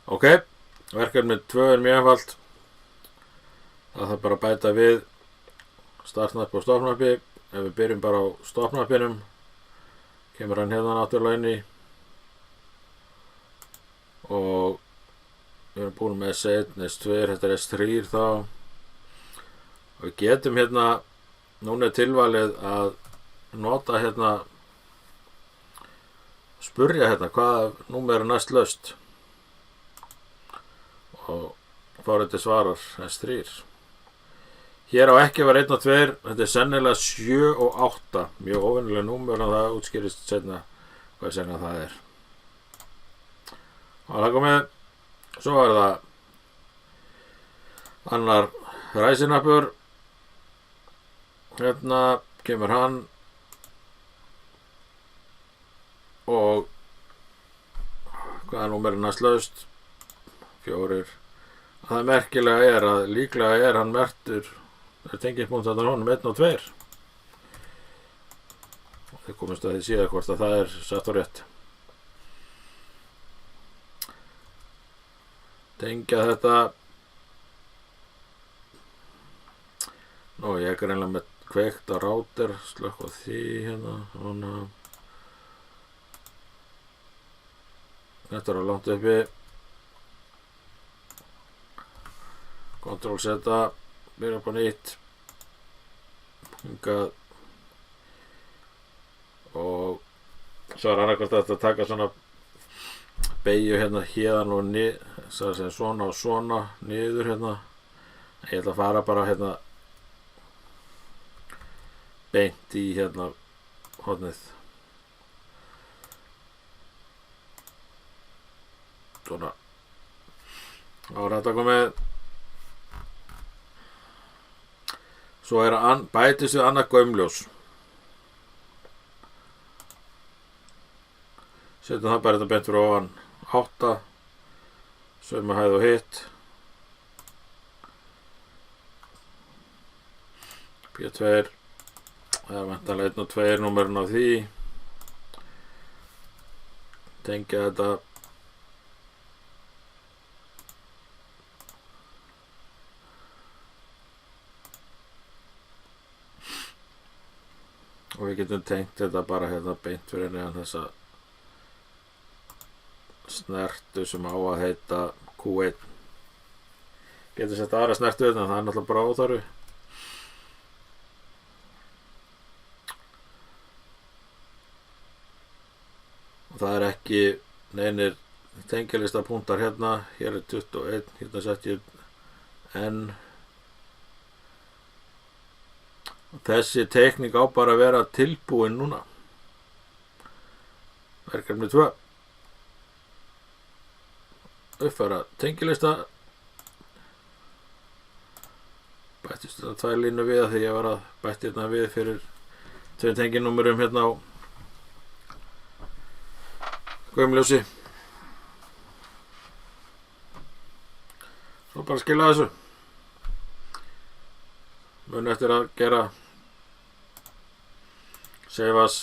Ok, verkefni 2 er mjög einfalt. Það þarf bara að bæta við startnappi og stoppnappi. Ef við byrjum bara á stoppnappinum, kemur hann hérna náttúrulega inn í og við erum búin með S1, S2, þetta er S3 þá og við getum hérna, núna er tilvalið að nota hérna, spurja hérna hvaða númer er næst laust og forritið svarar S3. Hér á ekki var 1 og 2, þetta er sennilega 7 og 8, mjög óvenjuleg númer og það útskýrist seinna hvað sennilega það er. Og það komið, svo er það annar ræsinappur, hérna kemur hann og hvaða númer er næst laust? 4. Það merkilega er að líklega er hann merktur, það er tengispunktarnir honum 1 og 2 og þið komist að því síðan hvort að það er satt og rétt. Tengja þetta, ég er greinlega með kveikt á router, slökk á því hérna, svona þetta er á langt uppi, Ctrl Z, byrja upp á nýtt, hingað og svo er annarkvæmt að þetta taka svona beygju hérna héðan og svona og svona niður hérna. Ég ætla að fara bara hérna beint í hérna hornið svona. Þá er þetta komið. Svo er bætist við annað gaumljós. Setjum það bara þetta beint fyrir ofan 8, sömu hæð og hitt. P2, það er væntanlega 1 og 2 númerinn á því. Tengja þetta. Og við getum tengt þetta bara hérna beint fyrir neðan þessa snertu sem á að heita Q1. Getum sett aðra snertu þetta, en það er náttúrulega bara óþarfi. Og það er ekki neinir tengilista punktar hérna, hér er 21, hérna sett ég N. Þessi teikning á bara að vera tilbúin núna. Verkefni 2. Uppfæra tengilista. Bættist þetta 2 línu við því ég var að bætti hérna við fyrir 2 tenginúmerum hérna á gaumljósi. Svo bara skila þessu. Muni eftir að gera save as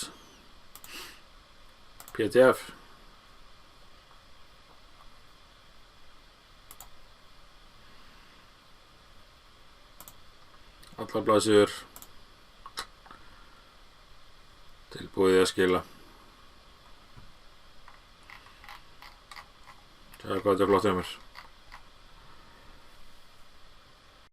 PDF. Allar blaðsíður tilbúið að skila. Það er hvað þetta er flott hjá mér.